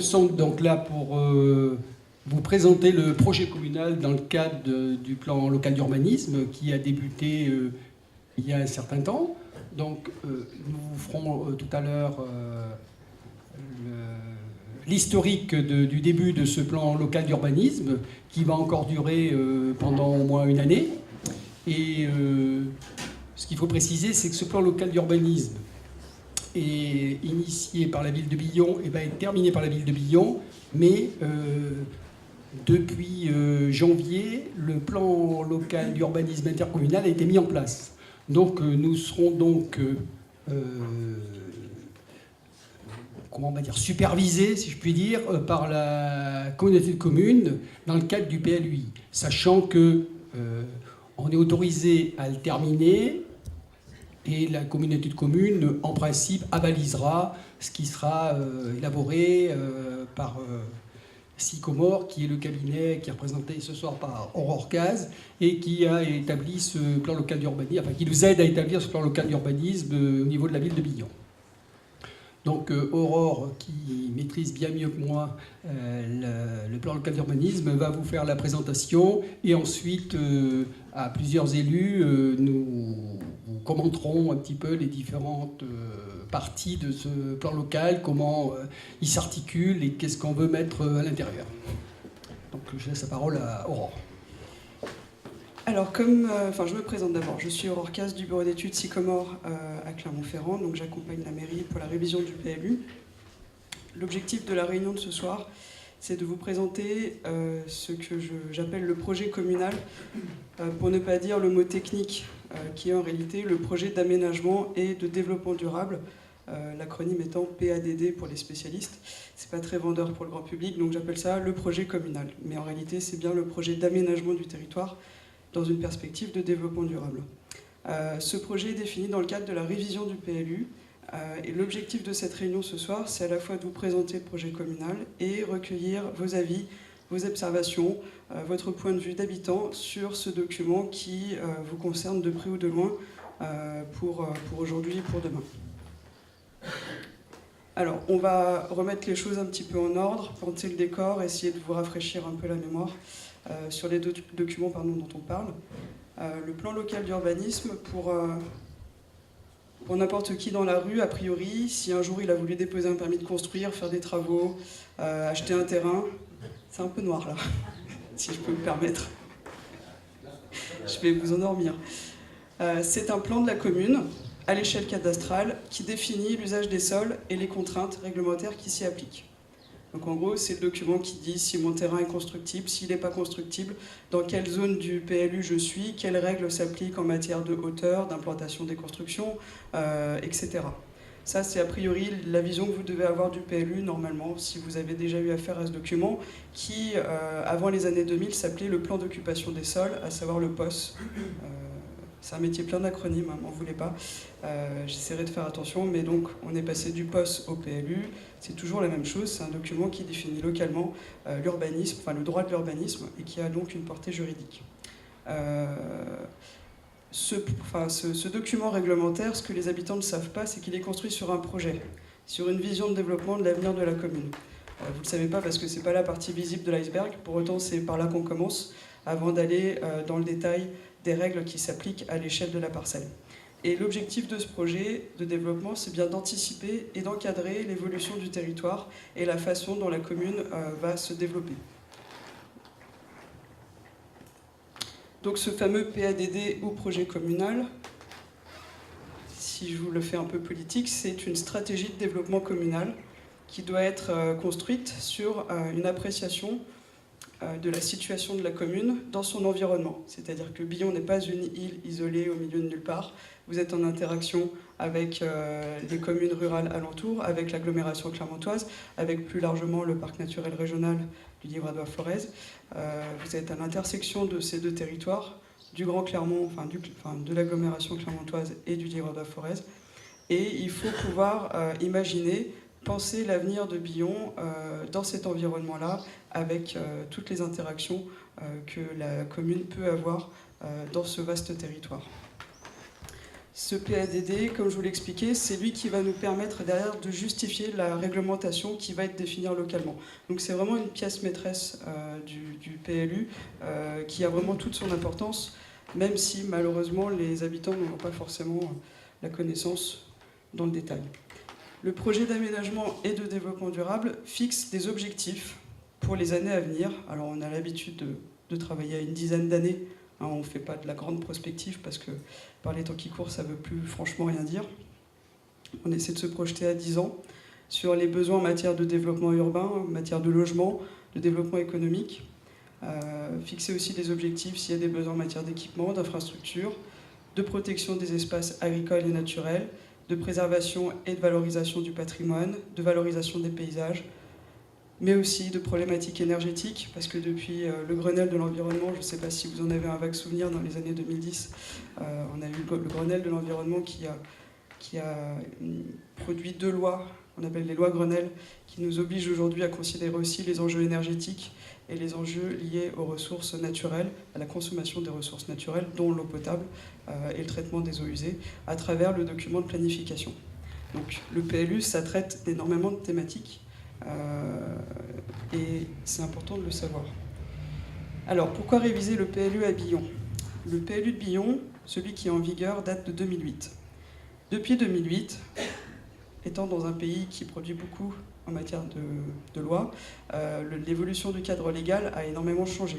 sont donc là pour vous présenter le projet communal dans le cadre du plan local d'urbanisme qui a débuté il y a un certain temps. Donc nous ferons tout à l'heure l'historique du début de ce plan local d'urbanisme qui va encore durer pendant au moins une année. Et ce qu'il faut préciser, c'est que ce plan local d'urbanisme est initié par la ville de Billon et va être terminé par la ville de Billon, mais depuis janvier, le plan local d'urbanisme intercommunal a été mis en place. Donc nous serons donc comment on va dire, supervisés, si je puis dire, par la communauté de communes dans le cadre du PLUI, sachant que on est autorisé à le terminer et la communauté de communes, en principe, avalisera ce qui sera élaboré par Sycomore, qui est le cabinet qui est représenté ce soir par Aurore Caz et qui a établi ce plan local d'urbanisme, enfin qui nous aide à établir ce plan local d'urbanisme au niveau de la ville de Billon. Donc Aurore, qui maîtrise bien mieux que moi le plan local d'urbanisme, va vous faire la présentation et ensuite, à plusieurs élus, nous commenterons un petit peu les différentes parties de ce plan local, comment il s'articule et qu'est-ce qu'on veut mettre à l'intérieur. Donc je laisse la parole à Aurore. Alors, je me présente d'abord. Je suis Aurore Caz du bureau d'études Sycomore à Clermont-Ferrand. Donc, j'accompagne la mairie pour la révision du PLU. L'objectif de la réunion de ce soir, c'est de vous présenter ce que j'appelle le projet communal, pour ne pas dire le mot technique, qui est en réalité le projet d'aménagement et de développement durable, l'acronyme étant PADD pour les spécialistes. C'est pas très vendeur pour le grand public, donc j'appelle ça le projet communal. Mais en réalité, c'est bien le projet d'aménagement du territoire dans une perspective de développement durable. Ce projet est défini dans le cadre de la révision du PLU, et l'objectif de cette réunion ce soir, c'est à la fois de vous présenter le projet communal et recueillir vos avis, vos observations, votre point de vue d'habitant sur ce document qui vous concerne de près ou de loin pour aujourd'hui et pour demain. Alors, on va remettre les choses un petit peu en ordre, planter le décor, essayer de vous rafraîchir un peu la mémoire sur les documents dont on parle. Le plan local d'urbanisme, pour n'importe qui dans la rue, a priori, si un jour il a voulu déposer un permis de construire, faire des travaux, acheter un terrain, c'est un peu noir là, si je peux me permettre. Je vais vous endormir. C'est un plan de la commune, à l'échelle cadastrale, qui définit l'usage des sols et les contraintes réglementaires qui s'y appliquent. Donc en gros, c'est le document qui dit si mon terrain est constructible, s'il n'est pas constructible, dans quelle zone du PLU je suis, quelles règles s'appliquent en matière de hauteur, d'implantation des constructions, etc. Ça, c'est a priori la vision que vous devez avoir du PLU normalement, si vous avez déjà eu affaire à ce document, qui, avant les années 2000, s'appelait le plan d'occupation des sols, à savoir le POS. C'est un métier plein d'acronymes, m'en voulez pas. J'essaierai de faire attention, mais donc on est passé du POS au PLU. C'est toujours la même chose, c'est un document qui définit localement l'urbanisme, enfin le droit de l'urbanisme, et qui a donc une portée juridique. Ce document réglementaire, ce que les habitants ne savent pas, c'est qu'il est construit sur un projet, sur une vision de développement de l'avenir de la commune. Vous ne le savez pas parce que ce n'est pas la partie visible de l'iceberg, pour autant c'est par là qu'on commence, avant d'aller dans le détail des règles qui s'appliquent à l'échelle de la parcelle. Et l'objectif de ce projet de développement, c'est bien d'anticiper et d'encadrer l'évolution du territoire et la façon dont la commune va se développer. Donc ce fameux PADD ou projet communal, si je vous le fais un peu politique, c'est une stratégie de développement communal qui doit être construite sur une appréciation de la situation de la commune dans son environnement. C'est-à-dire que Billon n'est pas une île isolée au milieu de nulle part. Vous êtes en interaction avec les communes rurales alentours, avec l'agglomération clermontoise, avec plus largement le parc naturel régional du Livradois-Forez. Vous êtes à l'intersection de ces deux territoires, du Grand Clermont, de l'agglomération clermontoise et du Livradois-Forez. Et il faut pouvoir imaginer, penser l'avenir de Billon dans cet environnement-là, avec toutes les interactions que la commune peut avoir dans ce vaste territoire. Ce PADD, comme je vous l'expliquais, c'est lui qui va nous permettre derrière de justifier la réglementation qui va être définie localement. Donc c'est vraiment une pièce maîtresse du PLU qui a vraiment toute son importance, même si malheureusement les habitants n'ont pas forcément la connaissance dans le détail. Le projet d'aménagement et de développement durable fixe des objectifs pour les années à venir. Alors on a l'habitude de travailler à une dizaine d'années. On ne fait pas de la grande prospective parce que par les temps qui courent, ça ne veut plus franchement rien dire. On essaie de se projeter à 10 ans sur les besoins en matière de développement urbain, en matière de logement, de développement économique. Fixer aussi des objectifs s'il y a des besoins en matière d'équipement, d'infrastructures, de protection des espaces agricoles et naturels, de préservation et de valorisation du patrimoine, de valorisation des paysages, mais aussi de problématiques énergétiques, parce que depuis le Grenelle de l'environnement, je ne sais pas si vous en avez un vague souvenir, dans les années 2010, on a eu le Grenelle de l'environnement qui a produit 2 lois, qu'on appelle les lois Grenelle, qui nous obligent aujourd'hui à considérer aussi les enjeux énergétiques et les enjeux liés aux ressources naturelles, à la consommation des ressources naturelles, dont l'eau potable et le traitement des eaux usées, à travers le document de planification. Donc le PLU, ça traite énormément de thématiques, et c'est important de le savoir. Alors, pourquoi réviser le PLU à Billon? Le PLU de Billon, celui qui est en vigueur, date de 2008. Depuis 2008, étant dans un pays qui produit beaucoup en matière de lois, l'évolution du cadre légal a énormément changé.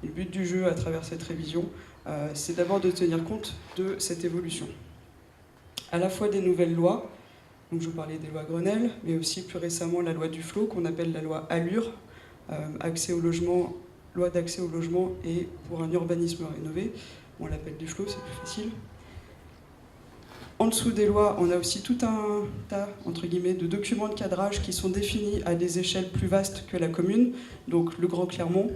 Et le but du jeu à travers cette révision, c'est d'abord de tenir compte de cette évolution. À la fois des nouvelles lois, donc je vous parlais des lois Grenelle, mais aussi plus récemment la loi Duflot, qu'on appelle la loi ALUR, accès au logement, loi d'accès au logement et pour un urbanisme rénové. On l'appelle Duflot, c'est plus facile. En dessous des lois, on a aussi tout un tas, entre guillemets, de documents de cadrage qui sont définis à des échelles plus vastes que la commune. Donc le Grand Clermont,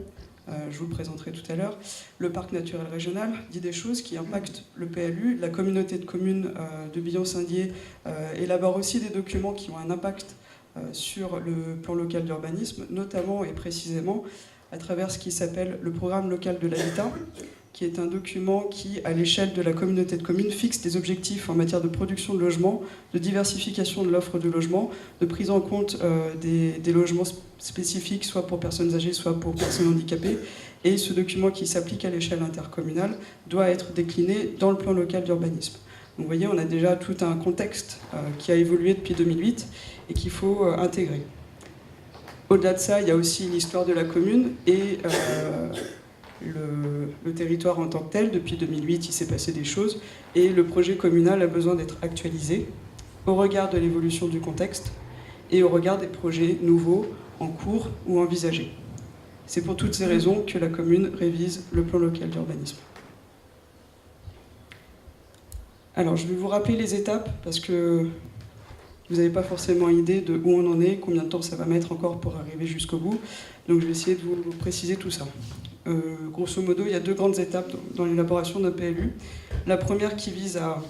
je vous le présenterai tout à l'heure. Le parc naturel régional dit des choses qui impactent le PLU. La communauté de communes de Billon-Saint-Dié élabore aussi des documents qui ont un impact sur le plan local d'urbanisme, notamment et précisément à travers ce qui s'appelle le programme local de l'habitat, qui est un document qui, à l'échelle de la communauté de communes, fixe des objectifs en matière de production de logements, de diversification de l'offre de logements, de prise en compte des logements spécifiques, soit pour personnes âgées, soit pour personnes handicapées. Et ce document qui s'applique à l'échelle intercommunale doit être décliné dans le plan local d'urbanisme. Donc vous voyez, on a déjà tout un contexte qui a évolué depuis 2008 et qu'il faut intégrer. Au-delà de ça, il y a aussi l'histoire de la commune et le territoire en tant que tel. Depuis 2008, il s'est passé des choses et le projet communal a besoin d'être actualisé au regard de l'évolution du contexte et au regard des projets nouveaux en cours ou envisagés. C'est pour toutes ces raisons que la commune révise le plan local d'urbanisme. Alors, je vais vous rappeler les étapes parce que vous n'avez pas forcément idée de où on en est, combien de temps ça va mettre encore pour arriver jusqu'au bout. Donc je vais essayer de vous préciser tout ça. Grosso modo, il y a 2 grandes étapes dans l'élaboration d'un PLU. La première qui vise à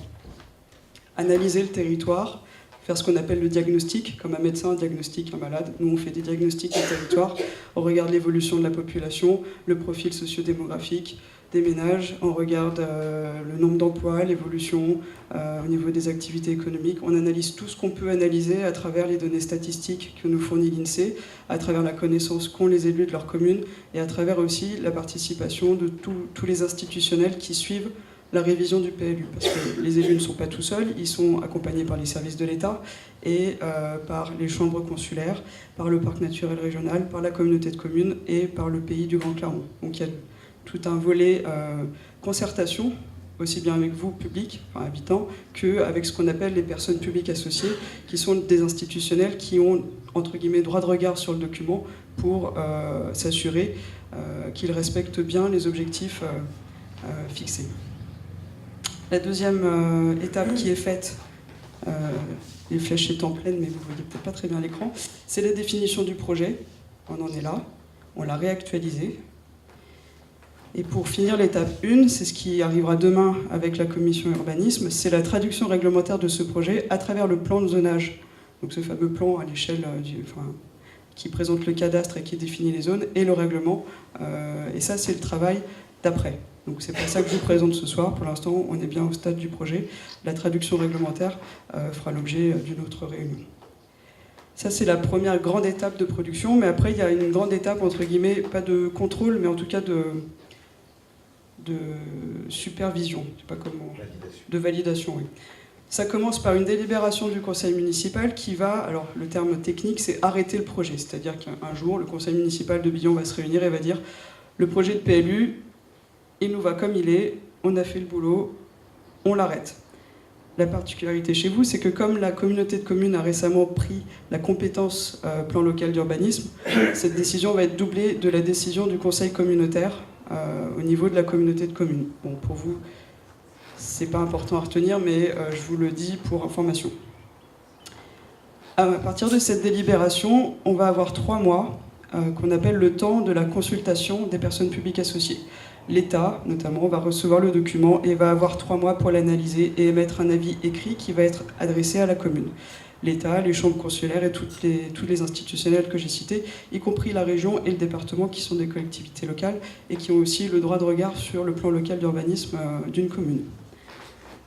analyser le territoire, faire ce qu'on appelle le diagnostic, comme un médecin diagnostique un malade. Nous, on fait des diagnostics du territoire, on regarde l'évolution de la population, le profil socio-démographique des ménages, on regarde le nombre d'emplois, l'évolution au niveau des activités économiques. On analyse tout ce qu'on peut analyser à travers les données statistiques que nous fournit l'INSEE, à travers la connaissance qu'ont les élus de leur commune et à travers aussi la participation de tous les institutionnels qui suivent la révision du PLU, parce que les élus ne sont pas tout seuls, ils sont accompagnés par les services de l'État et par les chambres consulaires, par le parc naturel régional, par la communauté de communes et par le pays du Grand Clermont. Donc il y a tout un volet concertation, aussi bien avec vous, public, enfin habitants, qu'avec ce qu'on appelle les personnes publiques associées, qui sont des institutionnels qui ont, entre guillemets, droit de regard sur le document pour s'assurer qu'ils respectent bien les objectifs fixés. La deuxième étape qui est faite, les flèches étant pleines, mais vous ne voyez peut-être pas très bien l'écran, c'est la définition du projet. On en est là, on l'a réactualisé. Et pour finir l'étape 1, c'est ce qui arrivera demain avec la commission urbanisme, c'est la traduction réglementaire de ce projet à travers le plan de zonage. Donc ce fameux plan à l'échelle qui présente le cadastre et qui définit les zones, et le règlement. Et ça, c'est le travail d'après. Donc c'est pour ça que je vous présente ce soir. Pour l'instant, on est bien au stade du projet. La traduction réglementaire fera l'objet d'une autre réunion. Ça, c'est la première grande étape de production, mais après, il y a une grande étape, entre guillemets, pas de contrôle, mais en tout cas de supervision, je sais pas comment, de validation, oui. Ça commence par une délibération du conseil municipal qui va, alors le terme technique, c'est arrêter le projet. C'est-à-dire qu'un jour, le conseil municipal de Billon va se réunir et va dire le projet de PLU, il nous va comme il est, on a fait le boulot, on l'arrête. La particularité chez vous, c'est que comme la communauté de communes a récemment pris la compétence plan local d'urbanisme, cette décision va être doublée de la décision du conseil communautaire au niveau de la communauté de communes. Bon, pour vous, c'est pas important à retenir, mais je vous le dis pour information. À partir de cette délibération, on va avoir 3 mois qu'on appelle le temps de la consultation des personnes publiques associées. L'État, notamment, va recevoir le document et va avoir 3 mois pour l'analyser et émettre un avis écrit qui va être adressé à la commune. L'État, les chambres consulaires et tous les institutionnels que j'ai cités, y compris la région et le département qui sont des collectivités locales et qui ont aussi le droit de regard sur le plan local d'urbanisme d'une commune.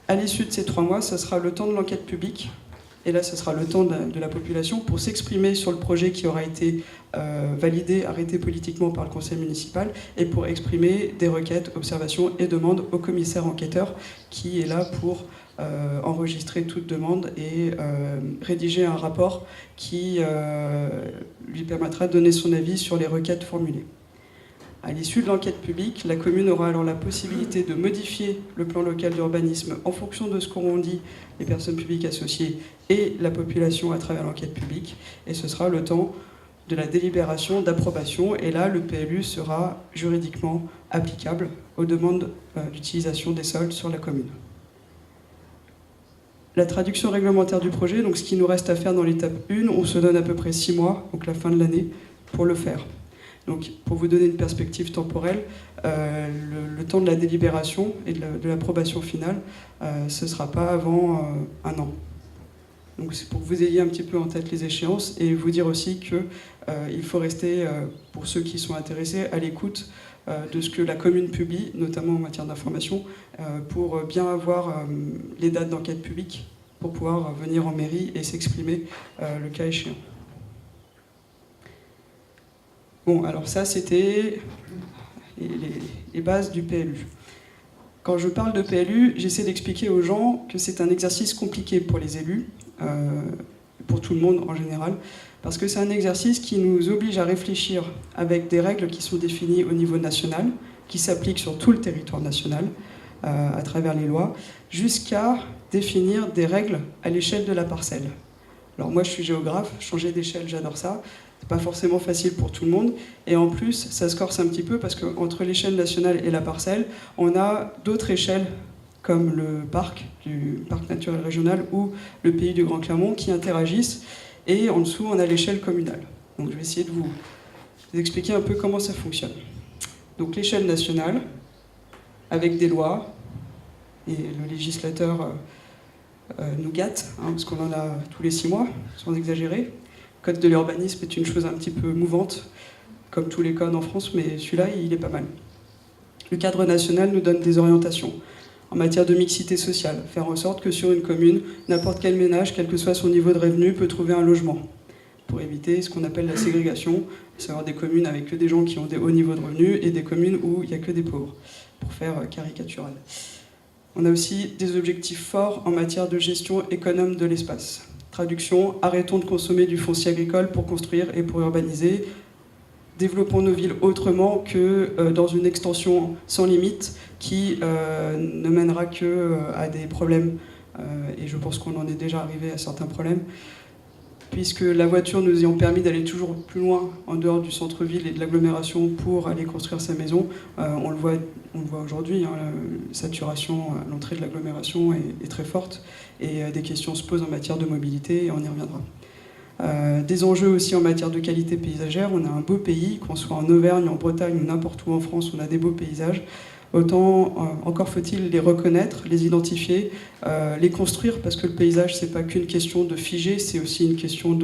À l'issue de ces 3 mois, ce sera le temps de l'enquête publique. Et là, ce sera le temps de la population pour s'exprimer sur le projet qui aura été validé, arrêté politiquement par le conseil municipal, et pour exprimer des requêtes, observations et demandes au commissaire enquêteur qui est là pour enregistrer toute demande et rédiger un rapport qui lui permettra de donner son avis sur les requêtes formulées. À l'issue de l'enquête publique, la commune aura alors la possibilité de modifier le plan local d'urbanisme en fonction de ce qu'auront dit les personnes publiques associées et la population à travers l'enquête publique. Et ce sera le temps de la délibération d'approbation. Et là, le PLU sera juridiquement applicable aux demandes d'utilisation des sols sur la commune. La traduction réglementaire du projet, donc ce qui nous reste à faire dans l'étape 1, on se donne à peu près 6 mois, donc la fin de l'année, pour le faire. Donc, pour vous donner une perspective temporelle, le temps de la délibération et de l'approbation finale, ce ne sera pas avant 1 an. Donc, c'est pour que vous ayez un petit peu en tête les échéances et vous dire aussi qu'il faut rester, pour ceux qui sont intéressés, à l'écoute de ce que la commune publie, notamment en matière d'information, pour bien avoir les dates d'enquête publique, pour pouvoir venir en mairie et s'exprimer le cas échéant. Bon, alors ça, c'était les bases du PLU. Quand je parle de PLU, j'essaie d'expliquer aux gens que c'est un exercice compliqué pour les élus, pour tout le monde en général, parce que c'est un exercice qui nous oblige à réfléchir avec des règles qui sont définies au niveau national, qui s'appliquent sur tout le territoire national, à travers les lois, jusqu'à définir des règles à l'échelle de la parcelle. Alors moi, je suis géographe, changer d'échelle, j'adore ça. C'est pas forcément facile pour tout le monde. Et en plus, ça se corse un petit peu parce qu'entre l'échelle nationale et la parcelle, on a d'autres échelles comme le parc, du parc naturel régional ou le pays du Grand Clermont qui interagissent. Et en dessous, on a l'échelle communale. Donc je vais essayer de vous expliquer un peu comment ça fonctionne. Donc l'échelle nationale, avec des lois, et le législateur nous gâte, parce qu'on en a tous les 6 mois, sans exagérer. Le code de l'urbanisme est une chose un petit peu mouvante, comme tous les codes en France, mais celui-là, il est pas mal. Le cadre national nous donne des orientations en matière de mixité sociale, faire en sorte que sur une commune, n'importe quel ménage, quel que soit son niveau de revenu, peut trouver un logement, pour éviter ce qu'on appelle la ségrégation, à savoir des communes avec que des gens qui ont des hauts niveaux de revenus et des communes où il n'y a que des pauvres, pour faire caricatural. On a aussi des objectifs forts en matière de gestion économe de l'espace. Traduction, arrêtons de consommer du foncier agricole pour construire et pour urbaniser. Développons nos villes autrement que dans une extension sans limite qui ne mènera qu'à des problèmes. Et je pense qu'on en est déjà arrivé à certains problèmes. Puisque la voiture nous ayant permis d'aller toujours plus loin en dehors du centre-ville et de l'agglomération pour aller construire sa maison, on le voit aujourd'hui, hein, la saturation à l'entrée de l'agglomération est très forte et des questions se posent en matière de mobilité et on y reviendra. Des enjeux aussi en matière de qualité paysagère, on a un beau pays, qu'on soit en Auvergne, en Bretagne ou n'importe où en France, on a des beaux paysages. Autant encore faut-il les reconnaître, les identifier, les construire, parce que le paysage, c'est pas qu'une question de figer, c'est aussi une question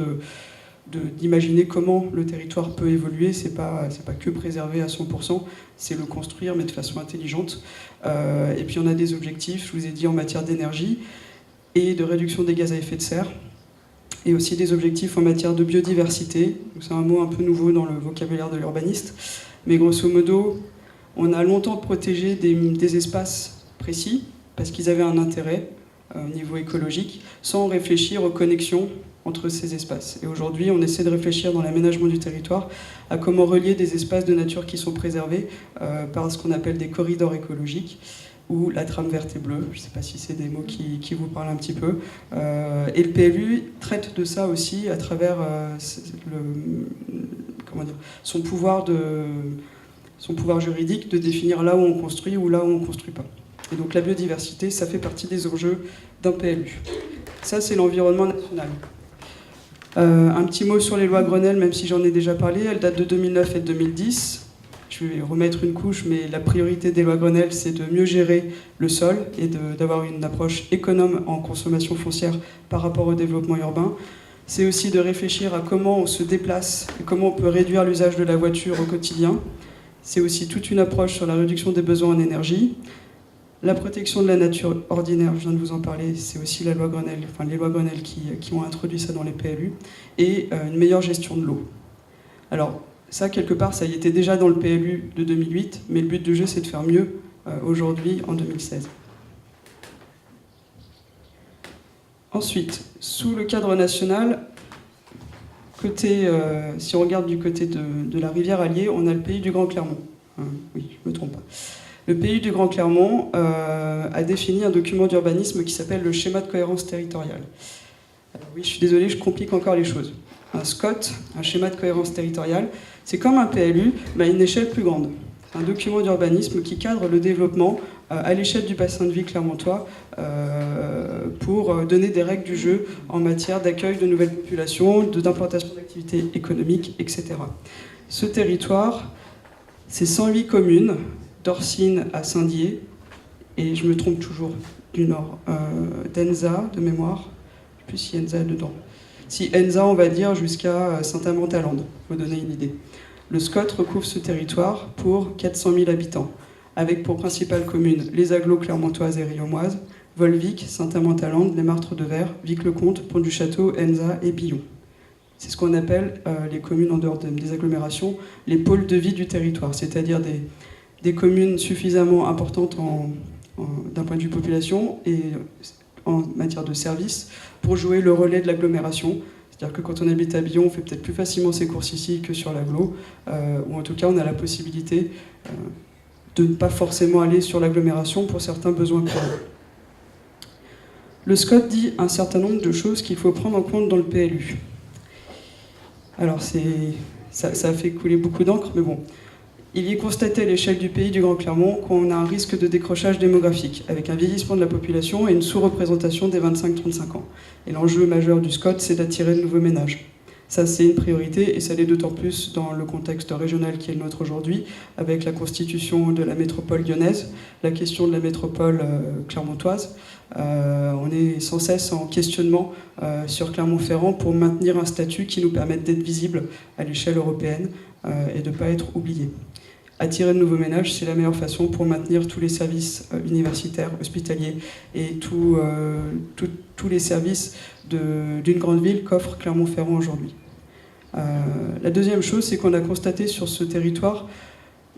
d'imaginer comment le territoire peut évoluer. C'est pas que préserver à 100%, c'est le construire, mais de façon intelligente. Et puis on a des objectifs, je vous ai dit, en matière d'énergie et de réduction des gaz à effet de serre, et aussi des objectifs en matière de biodiversité. C'est un mot un peu nouveau dans le vocabulaire de l'urbaniste, mais grosso modo, on a longtemps protégé des espaces précis, parce qu'ils avaient un intérêt au niveau écologique, sans réfléchir aux connexions entre ces espaces. Et aujourd'hui, on essaie de réfléchir dans l'aménagement du territoire à comment relier des espaces de nature qui sont préservés par ce qu'on appelle des corridors écologiques, ou la trame verte et bleue. Je ne sais pas si c'est des mots qui vous parlent un petit peu. Et le PLU traite de ça aussi à travers son pouvoir juridique de définir là où on construit ou là où on ne construit pas. Et donc la biodiversité, ça fait partie des enjeux d'un PLU. Ça, c'est l'environnement national. Un petit mot sur les lois Grenelle, même si j'en ai déjà parlé. Elles datent de 2009 et de 2010. Je vais remettre une couche, mais la priorité des lois Grenelle, c'est de mieux gérer le sol et d'avoir une approche économe en consommation foncière par rapport au développement urbain. C'est aussi de réfléchir à comment on se déplace et comment on peut réduire l'usage de la voiture au quotidien. C'est aussi toute une approche sur la réduction des besoins en énergie. La protection de la nature ordinaire, je viens de vous en parler, c'est aussi la loi Grenelle, enfin les lois Grenelle qui ont introduit ça dans les PLU, et une meilleure gestion de l'eau. Alors, ça, quelque part, ça y était déjà dans le PLU de 2008, mais le but du jeu, c'est de faire mieux aujourd'hui, en 2016. Ensuite, sous le cadre national, si on regarde du côté de la rivière Allier, on a le pays du Grand Clermont. Oui, je ne me trompe pas. Le pays du Grand Clermont a défini un document d'urbanisme qui s'appelle le schéma de cohérence territoriale. Alors oui, je suis désolé, je complique encore les choses. Un SCOT, un schéma de cohérence territoriale, c'est comme un PLU, mais à une échelle plus grande. C'est un document d'urbanisme qui cadre le développement à l'échelle du bassin de vie clermontois pour donner des règles du jeu en matière d'accueil de nouvelles populations, d'implantation d'activités économiques, etc. Ce territoire, c'est 108 communes, d'Orsine à Saint-Dié, et je me trompe toujours du nord, d'Enza, de mémoire, je ne sais plus si Enza est dedans. Si Enza, on va dire, jusqu'à Saint-Amand-Talande, pour vous donner une idée. Le SCOT recouvre ce territoire pour 400 000 habitants, avec pour principales communes les agglos clermontoises et riaumoises, Volvic, Saint-Amand-Talande, les Martres de Verre, Vic-le-Comte, Pont-du-Château, Enza et Billon. C'est ce qu'on appelle les communes en dehors des agglomérations, les pôles de vie du territoire, c'est-à-dire des communes suffisamment importantes d'un point de vue population et en matière de services pour jouer le relais de l'agglomération. C'est-à-dire que quand on habite à Billon, on fait peut-être plus facilement ses courses ici que sur l'agglo, ou en tout cas on a la possibilité de ne pas forcément aller sur l'agglomération pour certains besoins courants. Le SCOT dit un certain nombre de choses qu'il faut prendre en compte dans le PLU. Alors ça a fait couler beaucoup d'encre, mais bon. Il y est constaté à l'échelle du pays du Grand Clermont qu'on a un risque de décrochage démographique, avec un vieillissement de la population et une sous-représentation des 25-35 ans. Et l'enjeu majeur du SCOT, c'est d'attirer de nouveaux ménages. Ça, c'est une priorité, et ça l'est d'autant plus dans le contexte régional qui est le nôtre aujourd'hui, avec la constitution de la métropole lyonnaise, la question de la métropole clermontoise. On est sans cesse en questionnement sur Clermont-Ferrand pour maintenir un statut qui nous permette d'être visible à l'échelle européenne et de ne pas être oublié. Attirer de nouveaux ménages, c'est la meilleure façon pour maintenir tous les services universitaires, hospitaliers et tous les services d'une grande ville qu'offre Clermont-Ferrand aujourd'hui. La deuxième chose, c'est qu'on a constaté sur ce territoire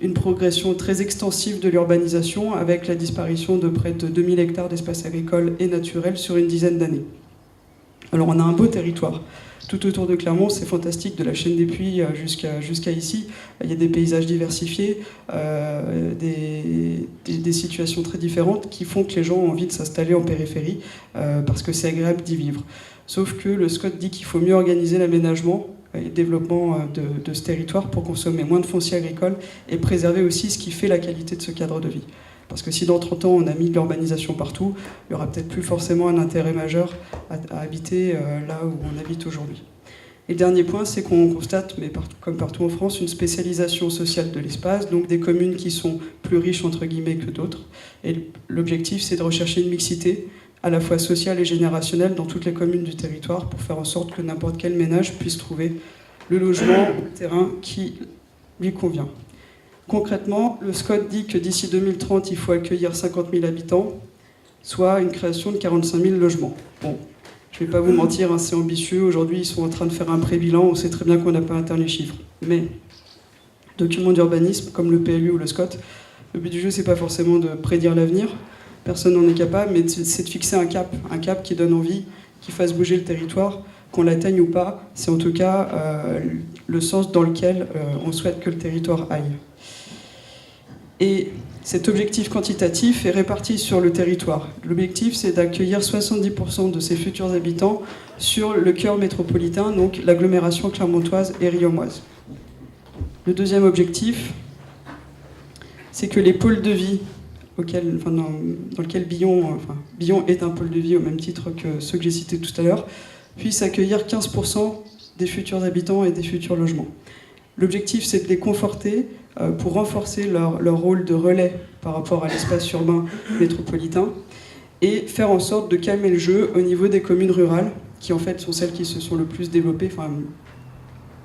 une progression très extensive de l'urbanisation avec la disparition de près de 2000 hectares d'espaces agricoles et naturels sur une dizaine d'années. Alors on a un beau territoire. Tout autour de Clermont, c'est fantastique, de la chaîne des Puys jusqu'à ici. Il y a des paysages diversifiés, des situations très différentes qui font que les gens ont envie de s'installer en périphérie parce que c'est agréable d'y vivre. Sauf que le SCOT dit qu'il faut mieux organiser l'aménagement et le développement de ce territoire pour consommer moins de foncier agricole et préserver aussi ce qui fait la qualité de ce cadre de vie. Parce que si dans 30 ans on a mis de l'urbanisation partout, il n'y aura peut-être plus forcément un intérêt majeur à habiter là où on habite aujourd'hui. Et le dernier point, c'est qu'on constate, mais comme partout en France, une spécialisation sociale de l'espace, donc des communes qui sont plus riches entre guillemets que d'autres. Et l'objectif, c'est de rechercher une mixité à la fois sociale et générationnelle dans toutes les communes du territoire pour faire en sorte que n'importe quel ménage puisse trouver le logement ou le terrain qui lui convient. Concrètement, le SCOT dit que d'ici 2030, il faut accueillir 50 000 habitants, soit une création de 45 000 logements. Bon, je ne vais pas vous mentir, hein, c'est ambitieux. Aujourd'hui, ils sont en train de faire un pré-bilan. On sait très bien qu'on n'a pas atteint les chiffres. Mais, documents d'urbanisme, comme le PLU ou le SCOT, le but du jeu, c'est pas forcément de prédire l'avenir. Personne n'en est capable, mais c'est de fixer un cap qui donne envie, qui fasse bouger le territoire, qu'on l'atteigne ou pas. C'est en tout cas le sens dans lequel on souhaite que le territoire aille. Et cet objectif quantitatif est réparti sur le territoire. L'objectif, c'est d'accueillir 70% de ses futurs habitants sur le cœur métropolitain, donc l'agglomération clermontoise et riom-oise. Le deuxième objectif, c'est que les pôles de vie dans lequel Billon est un pôle de vie au même titre que ceux que j'ai cités tout à l'heure, puissent accueillir 15% des futurs habitants et des futurs logements. L'objectif, c'est de les conforter pour renforcer leur rôle de relais par rapport à l'espace urbain métropolitain et faire en sorte de calmer le jeu au niveau des communes rurales, qui en fait sont celles qui se sont le plus développées.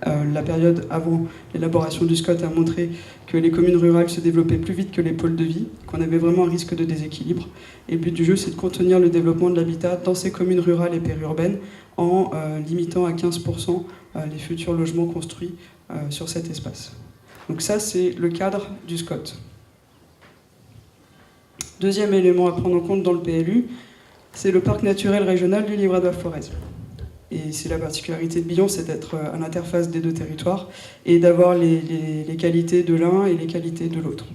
La période avant l'élaboration du SCOT a montré que les communes rurales se développaient plus vite que les pôles de vie, qu'on avait vraiment un risque de déséquilibre. Et le but du jeu, c'est de contenir le développement de l'habitat dans ces communes rurales et périurbaines en limitant à 15% les futurs logements construits sur cet espace. Donc ça, c'est le cadre du SCOT. Deuxième élément à prendre en compte dans le PLU, c'est le parc naturel régional du Livradois-Forez. Et c'est la particularité de Billon, c'est d'être à l'interface des deux territoires et d'avoir les qualités de l'un et les qualités de l'autre.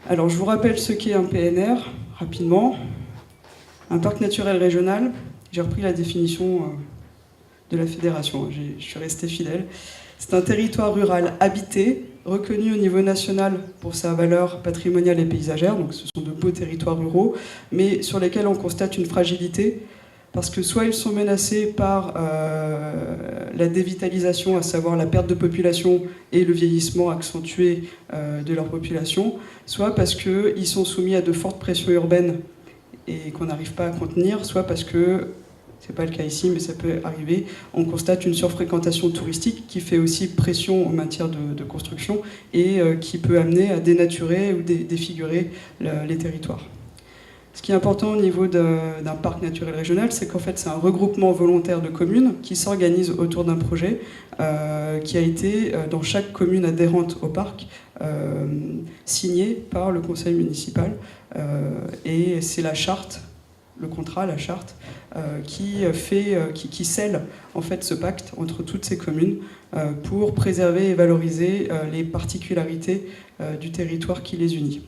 Alors, je vous rappelle ce qu'est un PNR, rapidement. Un parc naturel régional, j'ai repris la définition de la fédération, je suis resté fidèle. C'est un territoire rural habité, reconnu au niveau national pour sa valeur patrimoniale et paysagère, donc ce sont de beaux territoires ruraux, mais sur lesquels on constate une fragilité, parce que soit ils sont menacés par la dévitalisation, à savoir la perte de population et le vieillissement accentué de leur population, soit parce qu'ils sont soumis à de fortes pressions urbaines et qu'on n'arrive pas à contenir, soit parce que, c'est pas le cas ici, mais ça peut arriver, on constate une surfréquentation touristique qui fait aussi pression en matière de construction et qui peut amener à dénaturer ou défigurer les territoires. Ce qui est important au niveau d'un parc naturel régional, c'est qu'en fait c'est un regroupement volontaire de communes qui s'organise autour d'un projet qui a été, dans chaque commune adhérente au parc, signé par le conseil municipal. Et c'est la charte, le contrat, la charte, qui scelle en fait ce pacte entre toutes ces communes pour préserver et valoriser les particularités du territoire qui les unit.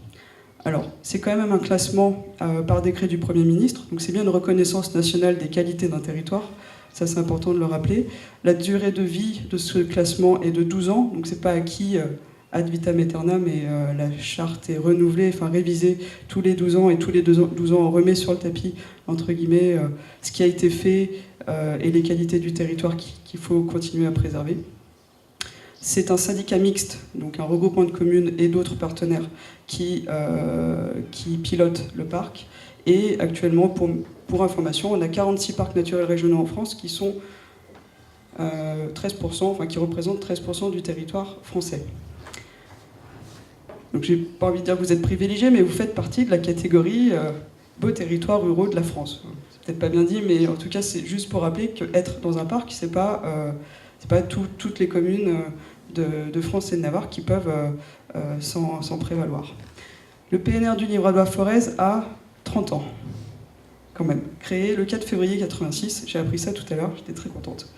Alors, c'est quand même un classement par décret du Premier ministre, donc c'est bien une reconnaissance nationale des qualités d'un territoire, ça c'est important de le rappeler. La durée de vie de ce classement est de 12 ans, donc c'est pas acquis ad vitam aeternam, mais la charte est renouvelée, enfin révisée tous les 12 ans, et tous les 12 ans on remet sur le tapis, entre guillemets, ce qui a été fait et les qualités du territoire qu'il faut continuer à préserver. C'est un syndicat mixte, donc un regroupement de communes et d'autres partenaires qui pilotent le parc. Et actuellement, pour information, on a 46 parcs naturels régionaux en France qui sont 13%, enfin qui représentent 13% du territoire français. Donc j'ai pas envie de dire que vous êtes privilégiés, mais vous faites partie de la catégorie beaux territoires ruraux de la France. C'est peut-être pas bien dit, mais en tout cas c'est juste pour rappeler qu'être dans un parc, c'est pas toutes les communes de France et de Navarre qui peuvent s'en prévaloir. Le PNR du Livradois-Forez a 30 ans, quand même. Créé le 4 février 86, j'ai appris ça tout à l'heure, j'étais très contente.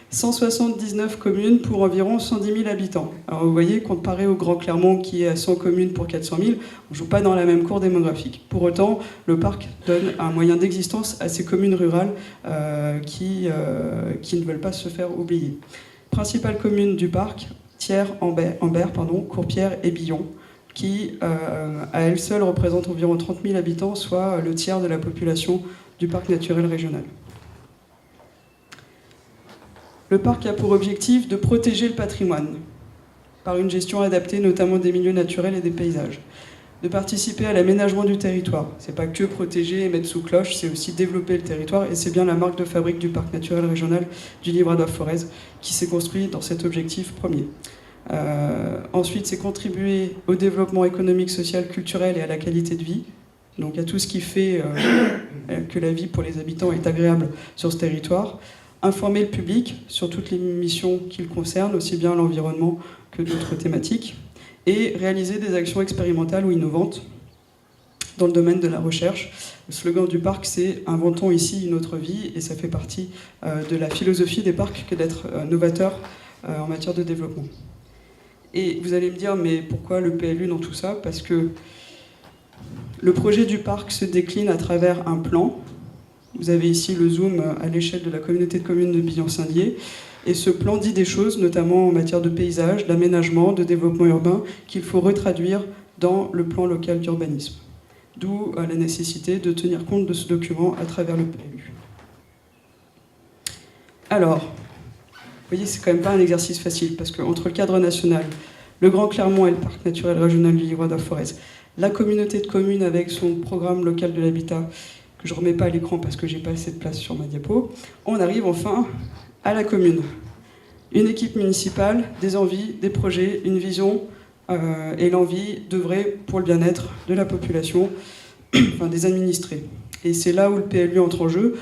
179 communes pour environ 110 000 habitants. Alors vous voyez, comparé au Grand Clermont qui est à 100 communes pour 400 000, on ne joue pas dans la même cour démographique. Pour autant, le parc donne un moyen d'existence à ces communes rurales qui ne veulent pas se faire oublier. Principales communes du parc, Thiers, Ambert, Courpierre et Billon, qui à elles seules représentent environ 30 000 habitants, soit le tiers de la population du parc naturel régional. Le parc a pour objectif de protéger le patrimoine par une gestion adaptée, notamment des milieux naturels et des paysages. de participer à l'aménagement du territoire. C'est pas que protéger et mettre sous cloche, c'est aussi développer le territoire, et c'est bien la marque de fabrique du parc naturel régional du Livradois-Forez qui s'est construit dans cet objectif premier. Ensuite, c'est contribuer au développement économique, social, culturel et à la qualité de vie. Donc à tout ce qui fait que la vie pour les habitants est agréable sur ce territoire. Informer le public sur toutes les missions qu'il concerne, aussi bien l'environnement que d'autres thématiques. Et réaliser des actions expérimentales ou innovantes dans le domaine de la recherche. Le slogan du parc, c'est « Inventons ici une autre vie » et ça fait partie de la philosophie des parcs que d'être novateur en matière de développement. Et vous allez me dire, mais pourquoi le PLU dans tout ça? Parce que le projet du parc se décline à travers un plan. Vous avez ici le zoom à l'échelle de la communauté de communes de Billon-Saint-Dié. Et ce plan dit des choses, notamment en matière de paysage, d'aménagement, de développement urbain, qu'il faut retraduire dans le plan local d'urbanisme. D'où la nécessité de tenir compte de ce document à travers le PLU. Alors, vous voyez, c'est quand même pas un exercice facile, parce qu'entre le cadre national, le Grand Clermont et le parc naturel régional du Livradois-Forez, la communauté de communes avec son programme local de l'habitat, que je ne remets pas à l'écran parce que j'ai pas assez de place sur ma diapo, on arrive enfin à la commune. Une équipe municipale, des envies, des projets, une vision et l'envie d'œuvrer pour le bien-être de la population, enfin des administrés. Et c'est là où le PLU entre en jeu,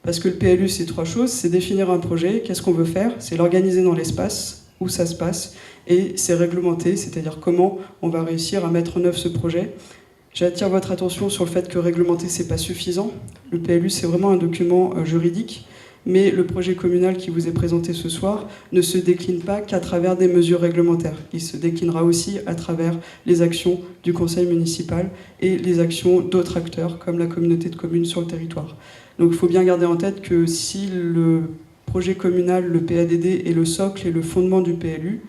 parce que le PLU c'est trois choses, c'est définir un projet, qu'est-ce qu'on veut faire, c'est l'organiser dans l'espace, où ça se passe, et c'est réglementer, c'est-à-dire comment on va réussir à mettre en œuvre ce projet. J'attire votre attention sur le fait que réglementer c'est pas suffisant. Le PLU c'est vraiment un document juridique, mais le projet communal qui vous est présenté ce soir ne se décline pas qu'à travers des mesures réglementaires. Il se déclinera aussi à travers les actions du conseil municipal et les actions d'autres acteurs comme la communauté de communes sur le territoire. Donc il faut bien garder en tête que si le projet communal, le PADD, est le socle et le fondement du PLU,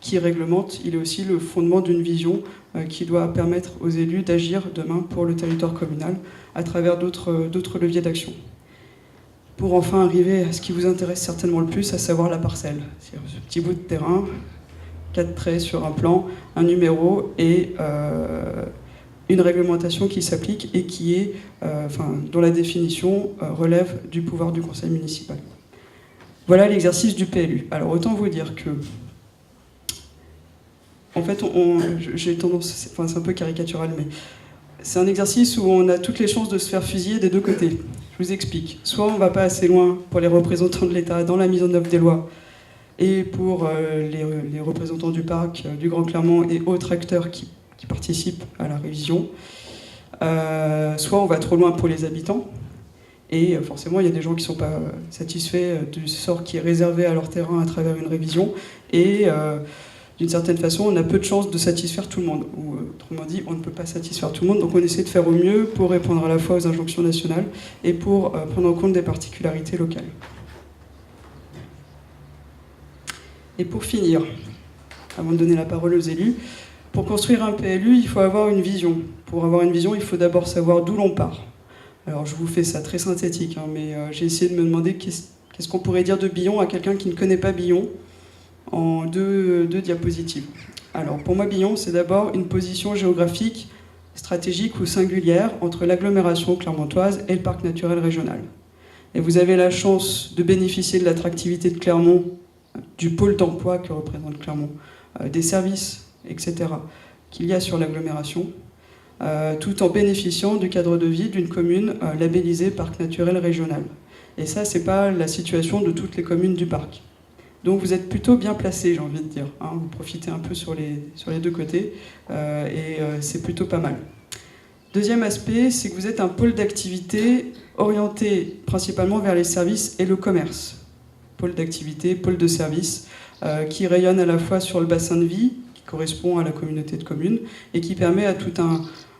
qui réglemente, il est aussi le fondement d'une vision qui doit permettre aux élus d'agir demain pour le territoire communal à travers d'autres leviers d'action. Pour enfin arriver à ce qui vous intéresse certainement le plus, à savoir la parcelle. C'est ce petit bout de terrain, 4 traits sur un plan, un numéro et une réglementation qui s'applique et qui est, dont la définition relève du pouvoir du conseil municipal. Voilà l'exercice du PLU. Alors autant vous dire que en fait, j'ai tendance, c'est un peu caricatural, mais c'est un exercice où on a toutes les chances de se faire fusiller des deux côtés. Je vous explique. Soit on ne va pas assez loin pour les représentants de l'État dans la mise en œuvre des lois, et pour les représentants du parc, du Grand Clermont et autres acteurs qui participent à la révision. Soit on va trop loin pour les habitants, et forcément il y a des gens qui ne sont pas satisfaits du sort qui est réservé à leur terrain à travers une révision, et d'une certaine façon, on a peu de chances de satisfaire tout le monde. Ou autrement dit, on ne peut pas satisfaire tout le monde, donc on essaie de faire au mieux pour répondre à la fois aux injonctions nationales et pour prendre en compte des particularités locales. Et pour finir, avant de donner la parole aux élus, pour construire un PLU, il faut avoir une vision. Pour avoir une vision, il faut d'abord savoir d'où l'on part. Alors je vous fais ça très synthétique, mais j'ai essayé de me demander qu'est-ce qu'on pourrait dire de Billon à quelqu'un qui ne connaît pas Billon, en deux diapositives. Alors pour moi, Billon, c'est d'abord une position géographique, stratégique ou singulière entre l'agglomération clermontoise et le parc naturel régional. Et vous avez la chance de bénéficier de l'attractivité de Clermont, du pôle d'emploi que représente Clermont, des services, etc., qu'il y a sur l'agglomération, tout en bénéficiant du cadre de vie d'une commune labellisée parc naturel régional. Et ça, c'est pas la situation de toutes les communes du parc. Donc vous êtes plutôt bien placé, j'ai envie de dire. Vous profitez un peu sur les deux côtés, et c'est plutôt pas mal. Deuxième aspect, c'est que vous êtes un pôle d'activité orienté principalement vers les services et le commerce. Pôle d'activité, pôle de services, qui rayonne à la fois sur le bassin de vie, qui correspond à la communauté de communes, et qui permet à tout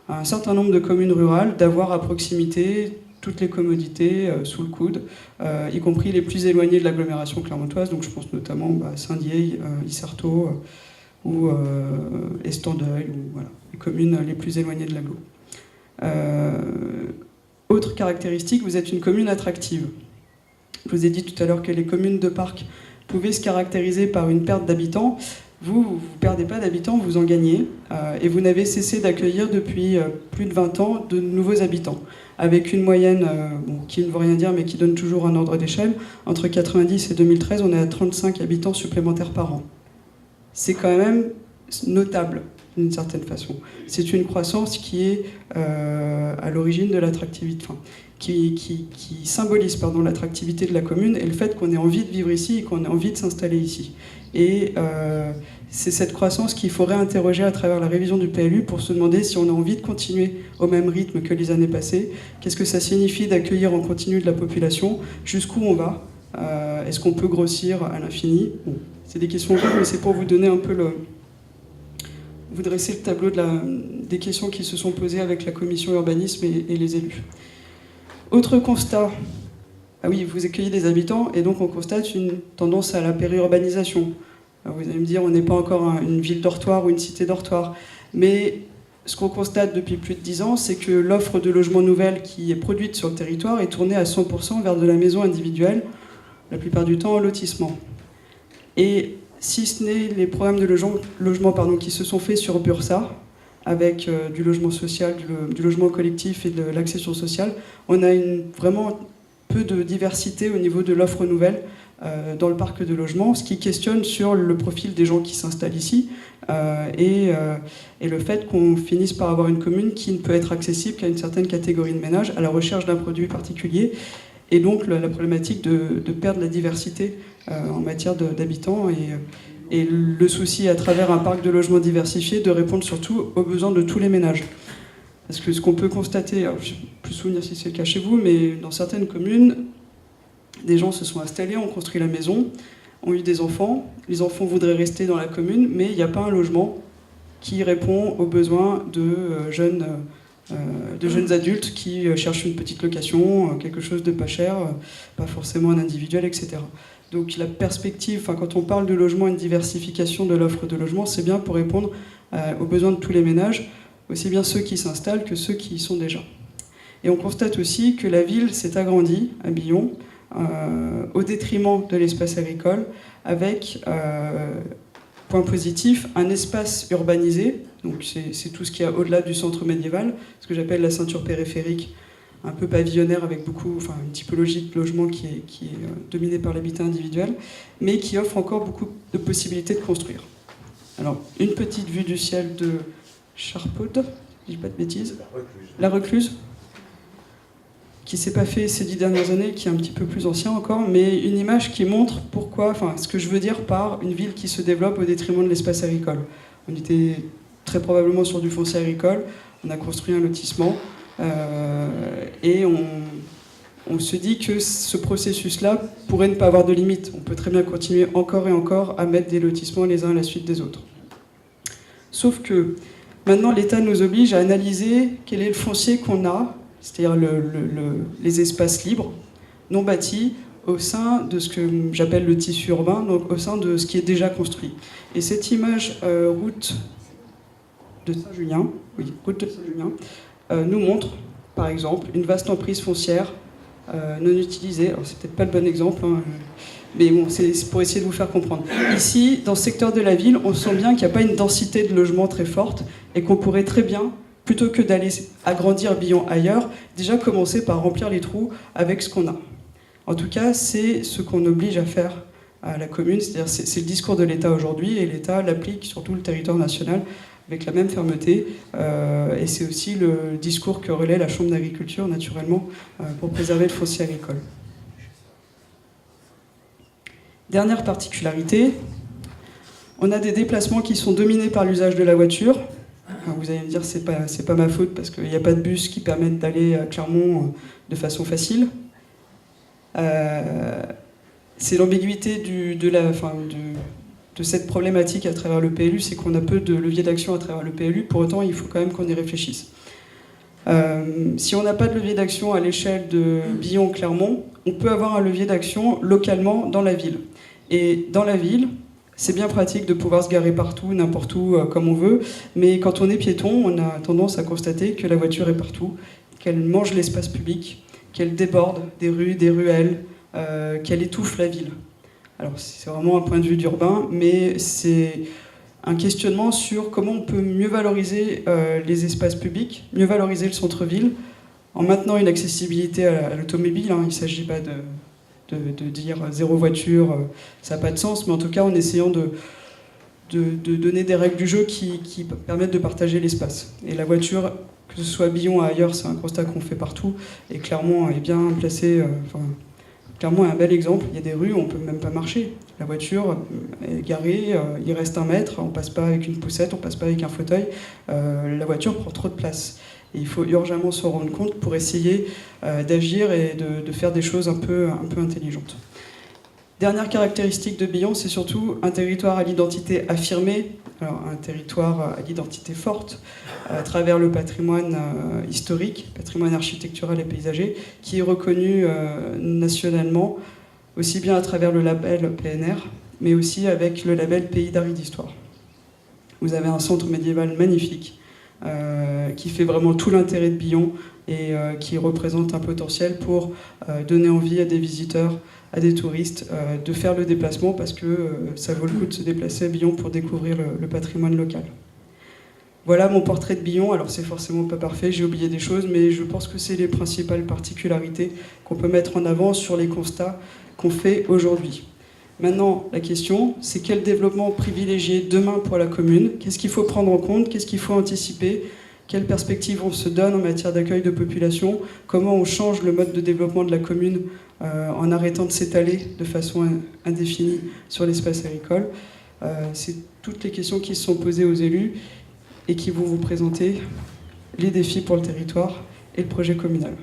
un certain nombre de communes rurales d'avoir à proximité toutes les commodités sous le coude, y compris les plus éloignées de l'agglomération clermontoise, donc je pense notamment à Saint-Dié, Issertot ou Estandeuil, ou voilà, les communes les plus éloignées de l'agglo. Autre caractéristique, vous êtes une commune attractive. Je vous ai dit tout à l'heure que les communes de parc pouvaient se caractériser par une perte d'habitants, vous ne perdez pas d'habitants, vous en gagnez, et vous n'avez cessé d'accueillir depuis plus de 20 ans de nouveaux habitants, avec une moyenne qui ne veut rien dire, mais qui donne toujours un ordre d'échelle. Entre 90 et 2013, on est à 35 habitants supplémentaires par an. C'est quand même notable, d'une certaine façon. C'est une croissance qui est à l'origine de l'attractivité, qui symbolise l'attractivité de la commune et le fait qu'on ait envie de vivre ici et qu'on ait envie de s'installer ici. Et c'est cette croissance qu'il faut réinterroger à travers la révision du PLU pour se demander si on a envie de continuer au même rythme que les années passées. Qu'est-ce que ça signifie d'accueillir en continu de la population? Jusqu'où on va? Est-ce qu'on peut grossir à l'infini? Bon, c'est des questions ouvertes, mais c'est pour vous donner un peu vous dresser le tableau des questions qui se sont posées avec la commission urbanisme et les élus. Autre constat, ah oui, vous accueillez des habitants et donc on constate une tendance à la périurbanisation. Alors vous allez me dire, on n'est pas encore une ville dortoir ou une cité dortoir, mais ce qu'on constate depuis plus de 10 ans, c'est que l'offre de logements nouvelles qui est produite sur le territoire est tournée à 100% vers de la maison individuelle, la plupart du temps en lotissement. Et si ce n'est les programmes de logement qui se sont faits sur Bursa, avec du logement social, du logement collectif et de l'accession sociale, on a vraiment peu de diversité au niveau de l'offre nouvelle dans le parc de logement, ce qui questionne sur le profil des gens qui s'installent ici et le fait qu'on finisse par avoir une commune qui ne peut être accessible qu'à une certaine catégorie de ménages à la recherche d'un produit particulier, et donc la problématique de perdre la diversité en matière d'habitants et le souci à travers un parc de logements diversifié de répondre surtout aux besoins de tous les ménages. Parce que ce qu'on peut constater, alors je ne sais plus souvenir si c'est le cas chez vous, mais dans certaines communes, des gens se sont installés, ont construit la maison, ont eu des enfants, les enfants voudraient rester dans la commune, mais il n'y a pas un logement qui répond aux besoins de jeunes adultes qui cherchent une petite location, quelque chose de pas cher, pas forcément un individuel, etc. Donc la perspective, quand on parle de logement et de diversification de l'offre de logement, c'est bien pour répondre aux besoins de tous les ménages, aussi bien ceux qui s'installent que ceux qui y sont déjà. Et on constate aussi que la ville s'est agrandie à Billon au détriment de l'espace agricole, avec, point positif, un espace urbanisé, donc c'est tout ce qu'il y a au-delà du centre médiéval, ce que j'appelle la ceinture périphérique, un peu pavillonnaire avec une typologie de logement qui est dominée par l'habitat individuel, mais qui offre encore beaucoup de possibilités de construire. Alors, une petite vue du ciel de Charpaude, je dis pas de bêtises, la Recluse, qui s'est pas fait ces 10 dernières années, qui est un petit peu plus ancien encore, mais une image qui montre ce que je veux dire par une ville qui se développe au détriment de l'espace agricole. On était très probablement sur du foncier agricole, on a construit un lotissement, et on se dit que ce processus-là pourrait ne pas avoir de limite. On peut très bien continuer encore et encore à mettre des lotissements les uns à la suite des autres. Sauf que maintenant, l'État nous oblige à analyser quel est le foncier qu'on a, c'est-à-dire les espaces libres, non bâtis, au sein de ce que j'appelle le tissu urbain, donc au sein de ce qui est déjà construit. Et cette image route de Saint-Julien, nous montre, par exemple, une vaste emprise foncière non utilisée. Alors, c'est peut-être pas le bon exemple, mais bon, c'est pour essayer de vous faire comprendre. Ici, dans ce secteur de la ville, on sent bien qu'il n'y a pas une densité de logement très forte et qu'on pourrait très bien, plutôt que d'aller agrandir Billon ailleurs, déjà commencer par remplir les trous avec ce qu'on a. En tout cas, c'est ce qu'on oblige à faire à la commune, c'est-à-dire c'est le discours de l'État aujourd'hui, et l'État l'applique sur tout le territoire national avec la même fermeté, et c'est aussi le discours que relaie la Chambre d'agriculture, naturellement, pour préserver le foncier agricole. Dernière particularité, on a des déplacements qui sont dominés par l'usage de la voiture. Alors vous allez me dire, c'est pas ma faute, parce qu'il n'y a pas de bus qui permettent d'aller à Clermont de façon facile. C'est l'ambiguïté de cette problématique à travers le PLU, c'est qu'on a peu de leviers d'action à travers le PLU, pour autant il faut quand même qu'on y réfléchisse. Si on n'a pas de levier d'action à l'échelle de Billon-Clermont, on peut avoir un levier d'action localement dans la ville. Et dans la ville, c'est bien pratique de pouvoir se garer partout, n'importe où, comme on veut, mais quand on est piéton, on a tendance à constater que la voiture est partout, qu'elle mange l'espace public, qu'elle déborde des rues, des ruelles, qu'elle étouffe la ville. Alors c'est vraiment un point de vue d'urbain, mais c'est un questionnement sur comment on peut mieux valoriser les espaces publics, mieux valoriser le centre-ville, en maintenant une accessibilité à l'automobile. Il ne s'agit pas de dire zéro voiture, ça n'a pas de sens, mais en tout cas en essayant de donner des règles du jeu qui permettent de partager l'espace. Et la voiture, que ce soit à Billon ou ailleurs, c'est un constat qu'on fait partout, et Clermont est bien placé. Clermont est un bel exemple. Il y a des rues où on ne peut même pas marcher. La voiture est garée, il reste 1 mètre, on ne passe pas avec une poussette, on ne passe pas avec un fauteuil. La voiture prend trop de place. Et il faut urgemment se rendre compte pour essayer d'agir et de faire des choses un peu intelligentes. Dernière caractéristique de Billon, c'est surtout un territoire à l'identité affirmée, alors un territoire à l'identité forte, à travers le patrimoine historique, patrimoine architectural et paysager, qui est reconnu nationalement, aussi bien à travers le label PNR, mais aussi avec le label Pays d'art et d'histoire. Vous avez un centre médiéval magnifique, qui fait vraiment tout l'intérêt de Billon et qui représente un potentiel pour donner envie à des visiteurs, à des touristes, de faire le déplacement parce que ça vaut le coup de se déplacer à Billon pour découvrir le patrimoine local. Voilà mon portrait de Billon. Alors c'est forcément pas parfait, j'ai oublié des choses, mais je pense que c'est les principales particularités qu'on peut mettre en avant sur les constats qu'on fait aujourd'hui. Maintenant, la question, c'est quel développement privilégier demain pour la commune? Qu'est-ce qu'il faut prendre en compte? Qu'est-ce qu'il faut anticiper? Quelles perspectives on se donne en matière d'accueil de population? Comment on change le mode de développement de la commune en arrêtant de s'étaler de façon indéfinie sur l'espace agricole? C'est toutes les questions qui se sont posées aux élus et qui vont vous présenter les défis pour le territoire et le projet communal.